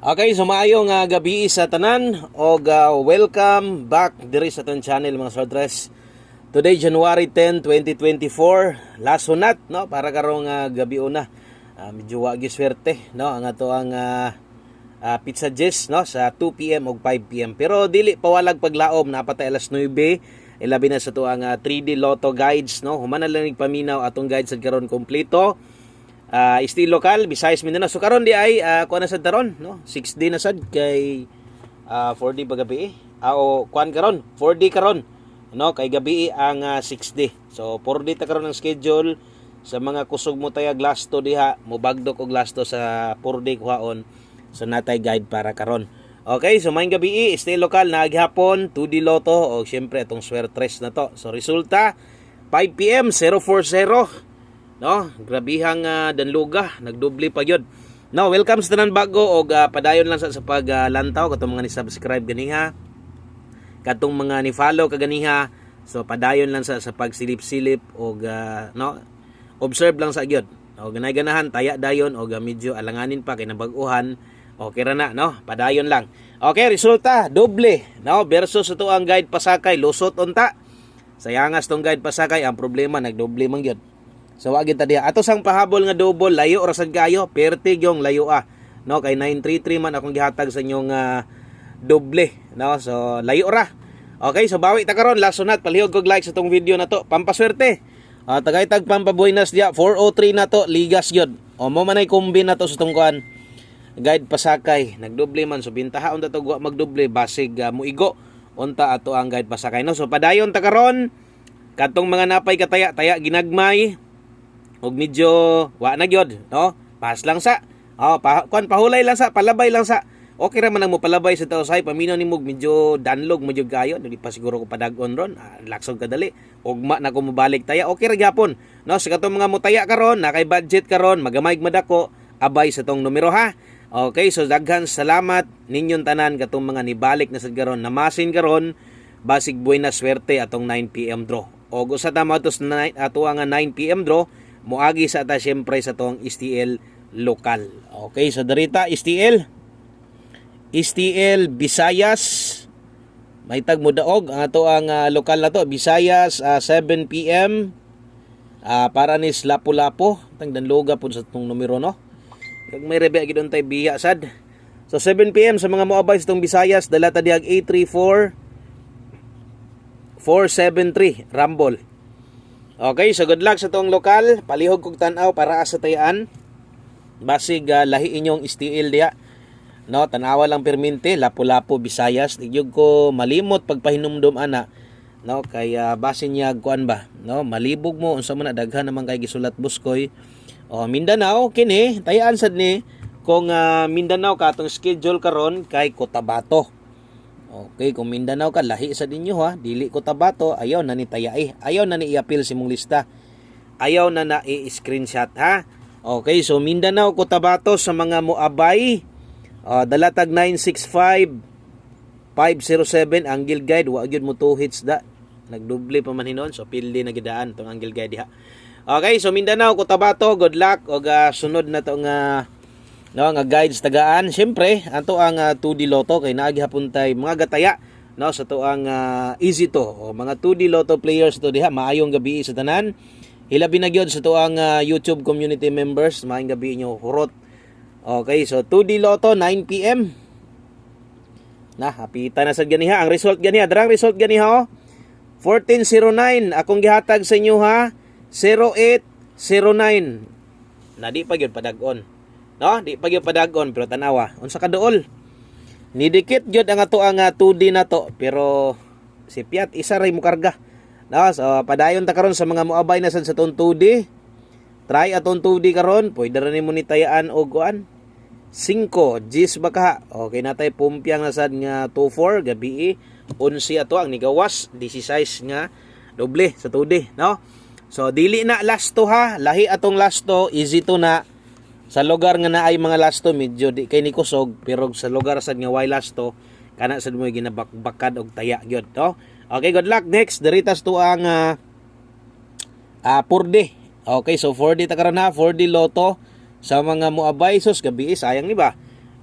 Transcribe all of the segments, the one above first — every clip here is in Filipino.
Okay, so maayong gabi sa tanan o welcome back diri sa atong channel mga Sordres. Today January 10, 2024, last sunat no para karong gabi una. Medyo wagi swerte no ang ato ang Pizza Jess no sa 2 PM ug 5 PM. Pero dili pawalag paglaom napatay alas 9. Ilabi na sa to ang 3D Lotto guides no. Human na lang paminaw atong guides sa karon kompleto. Still local Visayas Mindanao. So karon di ay kuan na sad taron no 6D na sad kay 4D pa gabi o kuan karon 4D karon no kay gabi ang 6D. So 4D ta karon ang schedule sa mga kusog mo tayag lasto diha mo bagdok og lasto sa 4D kuhaon sa natay guide para karon. Okay, so maayong gabi still local na gihapon 2D Lotto o syempre atong Swertres na to. So resulta 5 PM 040 no, grabihang danluga, nagdubli pa yun. No, welcome sa tanan bago o padayon lang sa paglantaw katong mga ni-subscribe ganiha. Katong mga ni-follow kaganiha. So padayon lang sa pagsilip-silip o no, observe lang sa gyud. O ganay-ganahan taya dayon o medyo alanganin pa kay nabag-uhan. Okay ra na, no? Padayon lang. Okay, resulta doble, no, versus ito ang guide pasakay lusot unta. Sayangas tong guide pasakay ang problema nagdoble man gyud. So wagi ta diha. Ato sang pahabol nga double layo ra sad kayo, pertig yung layo no kay 933 man akong gihatag sa inyong doble no. So layo ra. Okay, so bawi ta karon last sunat palihog kog like sa tong video na to. Pampaswerte. Tagay tag pampabuenas dia 403 na to ligas gyud. O mo manay kombi na to sa tong kuan. Guide pasakay nagdoble man so bintaha unta to magdoble basig muigo unta ato ang guide pasakay no. So padayon ta karon katong mga napay kataya taya ginagmay og medyo wa na gyud no pas lang sa pahulay lang sa palabay lang sa okay ra man ang mo palabay sa tausay paminaw nimo medyo danlog mo jud kayo dili pa siguro ko padag-on ron laksog kadali ugma na ko mobalik taya okay ra gyapon no sa katong mga mutaya karon na kay budget karon magamay madako abay sa tong numero ha. Okay, so daghan salamat ninyong tanan katong mga nibalik na sad karon namasin karon basig buena swerte atong 9 PM draw og usa ta mo ato ang 9 PM draw moagi sa ta siyempre sa tong STL lokal. Okay, so darita STL Visayas may tag mo daog ang ato ang lokal na to Visayas 7 PM para ni Lapu-Lapu tang danloga pud sa tong numero no kag may rebe gid untay biya sad. So 7 PM sa mga moabay sa tong Visayas dala ta diag 834 473 Rumble. Okay, so good luck sa tong lokal. Palihog kog tan-aw para sa tayaan. Basig lahi inyong STL diha. No, tanawa lang permente, Lapu-Lapu Visayas. Digyog ko malimot pagpahinumdum ana. No, kay basin niya kuan ba. No, malibog mo unsa man daghan naman kay gisulat buskoy. O Mindanao kini tayaan sad ni kung Mindanao ka atong schedule karon kay Cotabato. Okay, kung Mindanao ka, lahi sa dinyo ha. Dili Cotabato, ayaw na ni tayai. Ayaw na ni i-appeal si mong lista. Ayaw na i-screenshot ha. Okay, so Mindanao, Cotabato sa mga moabay. Dalatag 965-507 Angle Guide. Wa gyud mo 2 hits da. Nagdoble pa man hinon. So pildi na gidaan tong Angle Guide ha. Okay, so Mindanao, Cotabato, good luck. Og sunod na to no nga guides tagaan syempre ato ang 2D Lotto kay naagi hapon tay mga gataya no sa to ang easy to o mga 2D Lotto players to diha maayong gabi sa tanan hilabi na gyud sa to ang YouTube community members maayong gabi inyo hurot. Okay, so 2D Lotto 9 PM na hapita na sad ganiha ang result ganiha darang result ganiha 1409 akong gihatag sa inyo ha 0809 na di pa gyud padag-on. No, di pa gyud padagon pero tanawa unsa ka duol. Nidikit gyud ang ato ang 2D na to pero si Piat isa ray mo karga. No, so padayon ta karon sa mga moabay na sad sa tong 2D. Try atong 2D karon, pwede ra nimo ni tayaan og kuan 5 G's baka. Okay na tay pumpyang na sad nga 24 gabi 11 ato ang nigawas 16 nga doble sa 2D, no? So dili na last to ha, lahi atong last to, easy to na. Sa lugar nga naay mga lasto medyo di kay ni kusog pero sa lugar sad nga way lasto kana sad mo ginabakbakad og taya gyud no. Okay, good luck. Next diritas to ang 4D. Okay, so 4D ta karon ha, 4D Lotto sa mga moabay sus gabi sayang ni ba.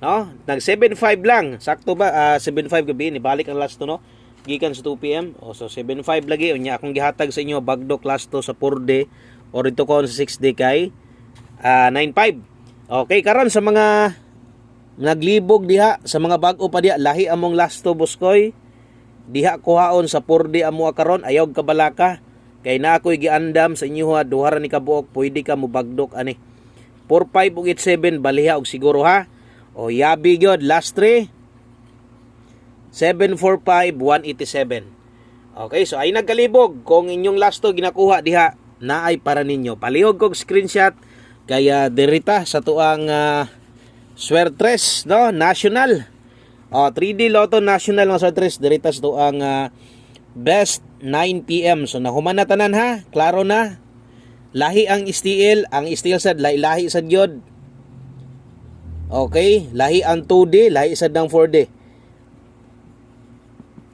No? Nag 7.5 lang. Sakto ba? 7.5 gabi ni balik ang last to no. Gikan sa 2 PM. O so 7.5 lagi unya akong gihatag sa inyo bagdok last to sa 4D or ito ko sa 6D kay 9.5. Okay, karon sa mga naglibog diha sa mga bag-o pa diha lahi among last to Buskoy. Diha kuhaon sa 4D amo karon ayaw kabalaka. Kay na ako'y giandam sa inyo ha duha ra ni kabuok pwede ka mo bagdok ani. 45 ug 87 baliha og siguro ha. O yabi gyud last 3 745 187. Okay, so ay nagkalibog kung inyong last to ginakuha diha naay para ninyo. Palihog kog screenshot kaya derita sa tuang Swertres no national. 3D Lotto National mga Swertres derita sa tuang best 9 PM. So nahuman na tanan ha, klaro na. Lahi ang steel sad lahi sad gyud. Okay, lahi ang 2D, lahi sad ng 4D.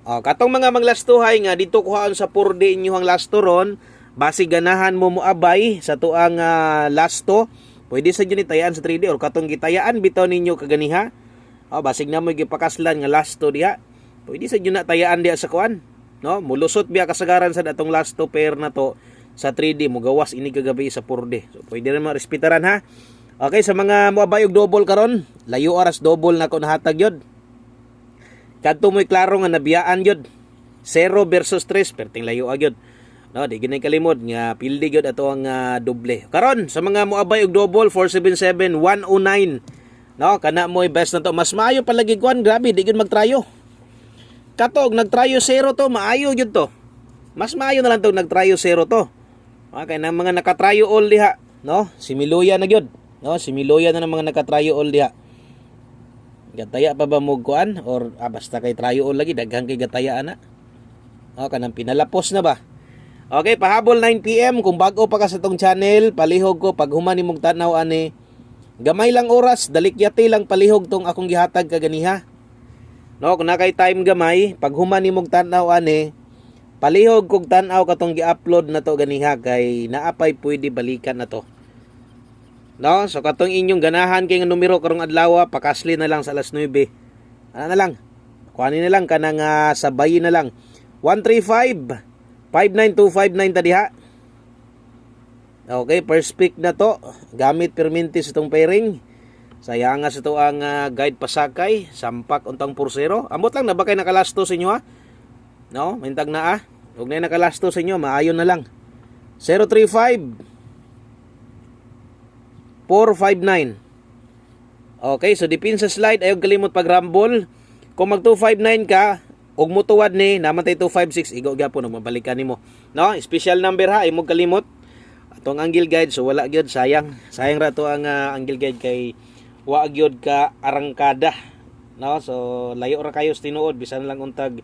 Katong mga manglastuhay nga dito kuhaan sa 4D inyong lasto ron, basi ganahan mo moabay sa tuang lasto, pwede sa dyan itayaan sa 3D or katong gitayaan bitaw ninyo kaganiha. Basig na mo gipakaslan nga lasto diha. Pwede sa dyan na tayaan diha sa kuan, no? Mulusot biya kasagaran sa datong lasto pair na to sa 3D mo gawas ini kagabi sa 4D. So pwede na respetaran ha. Okay, sa mga moabay og double karon, layo oras double na ko nahatag yod. Kadto mo'y klaro nga nabiyaan yod. 0 versus 3, perting layo agyod. No, di ginay kalimod nga pildi gyud ato ang doble. Karon sa mga moabay og double 477 109. No, kana mo'y best na to. Mas maayo palagi kuan, grabe di gyud magtrayo. Katog nagtrayo 0 to, maayo gyud to. Mas maayo na lang to nagtrayo 0 to. Okay, nang mga nakatrayo all diha, no? Si Miluya na gyud. No, si Miloya na ng mga naka-tryo all diha. Gataya pa ba mo kuan or basta kay tryo all lagi daghang kay gataya ana. Kanang pinalapos na ba? Okay, pahabol 9 PM kung bag-o pa ka sa tong channel, palihog ko pag human nimong tanaw ani. Gamay lang oras, dalikyati lang palihog tong akong gihatag kaganiha. No, kung nakay time gamay, pag human nimong tanaw ani, palihog kog tan-aw katong gi-upload na to ganiha kay naapay pwede balikan na to. No, so katong inyong ganahan kay nga numero karong adlaw, pakasli na lang sa alas 9. Ano na lang? Kuhanin na lang kanang sabayin na lang. 135 59259 ta diha. Okay, first pick na to. Gamit permintis itong pairing. Sayang nga sa to ang guide pasakay, sampak untang pursero. Amot lang na ba kay nakalasto sa inyo ha? No, mintag na Ug na nakalasto sa inyo, maayon na lang. 035 459. Okay, so dipin sa slide ayaw kalimot pag rumble. Kung mag 259 ka ug mutuwad ni naman tay 256 igo gyapon mabalikan nimo. No, special number ha, imong kalimot. Atong angle guide so wala gyud sayang. Sayang ra to ang angle guide kay wa gyud ka arangkada. No, so layo ra kayo tinuod bisan lang untag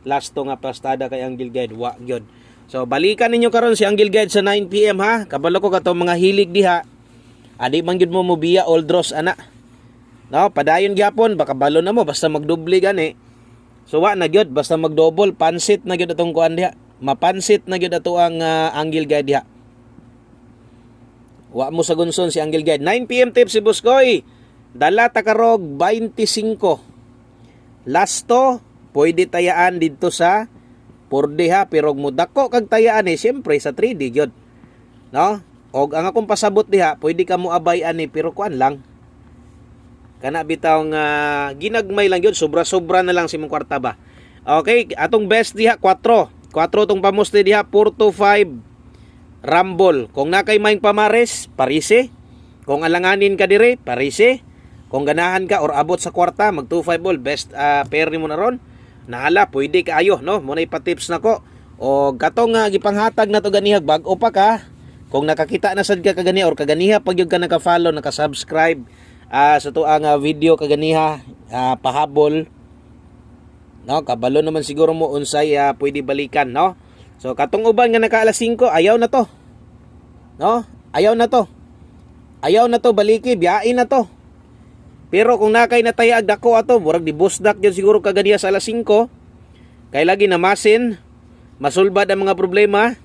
last to nga pastada kay angle guide wa gyud. So balikan ninyo karon si angle guide sa 9 PM ha. Kabalo ko katong mga hilig diha. Adi man gyud mo mobiya all draws ana. No, padayon gyapon baka balo na mo basta magdoble gani. So wa na gyud basta magdouble pansit na gyud atong kuan diha. Mapansit na gyud ato ang angle guide diha. Wa mo sa gunson si angle guide. 9 PM tips si Buskoy. Dala ta karog 25. Lasto pwede tayaan didto sa 4D ha pero mo dako kag tayaan syempre sa 3D gyud. No? Og ang akong pasabot diha, pwede ka mo abay ani pero kuan lang. Kana bitaw nga ginagmay lang gyud, sobra-sobra na lang si mong kwarta ba. Okay, atong best diha 4. 4 tong pamuste diha 4 to 5 rumble. Kung nakay maing pamares, parise. Kung alanganin ka dire, parise. Kung ganahan ka or abot sa kwarta, mag 2-5 ball, best pair nimo na ron. Nahala, pwede kaayo, no? Muna ipa-tips nako. O katong gipanghatag na to ganihag bag-o pa ka. Kung nakakita na sad ka kaganiha or kaganiha pag yung ka naka-follow, naka-subscribe sa to ang video kaganiha pahabol. No, kabalo naman siguro mo unsay pwede balikan, no? So katong uban nga naka alas 5, ayaw na to. No? Ayaw na to. Ayaw na to baliki, biyain na to. Pero kung nakay natayag dako ato, murag di busdak gyud siguro kaganiha sa alas 5. Kay lagi na masin, masulbad ang mga problema.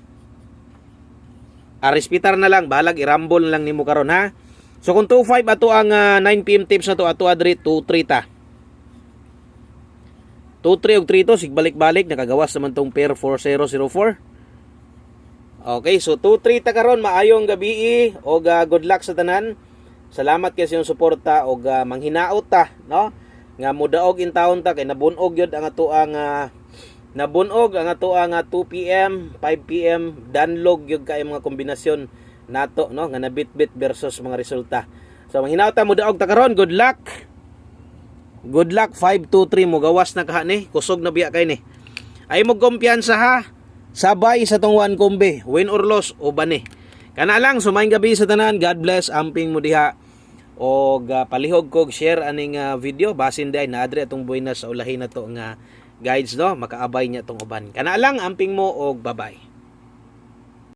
Respitar na lang, balag irambol na lang nimo karon ha. So kung 2-5 ato ang 9 PM tips na to ato adri 2-3 ta. 2-3 og 3 to sigbalik-balik nakagawas naman tong pair 4004. Okay, so 2-3 ta karon, maayong gabi og good luck sa tanan. Salamat kay sa inyong suporta og manghinaot ta, no? Nga mudaog in taon ta kay nabunog yun ang ato ang nabunog ang ato ang 2 PM, 5 PM danlog yun kay mga kombinasyon nato, no? Nga nabit-bit versus mga resulta. So manghinaot ta, mudaog ta karon, good luck. Good luck 5-2-3 mo gawas na kaha ni, kusog na biya kay ni. Ay mo kumpiyansa ha. Sabay sa tong one kombe, win or loss o bani. Kana lang sumayng gabi sa tanan. God bless, amping mo diha. Og palihog kog share aning video basin day na adre atong buhay na sa ulahin na to nga guides, no, makaabay niya tong uban. Kana lang, amping mo og bye-bye.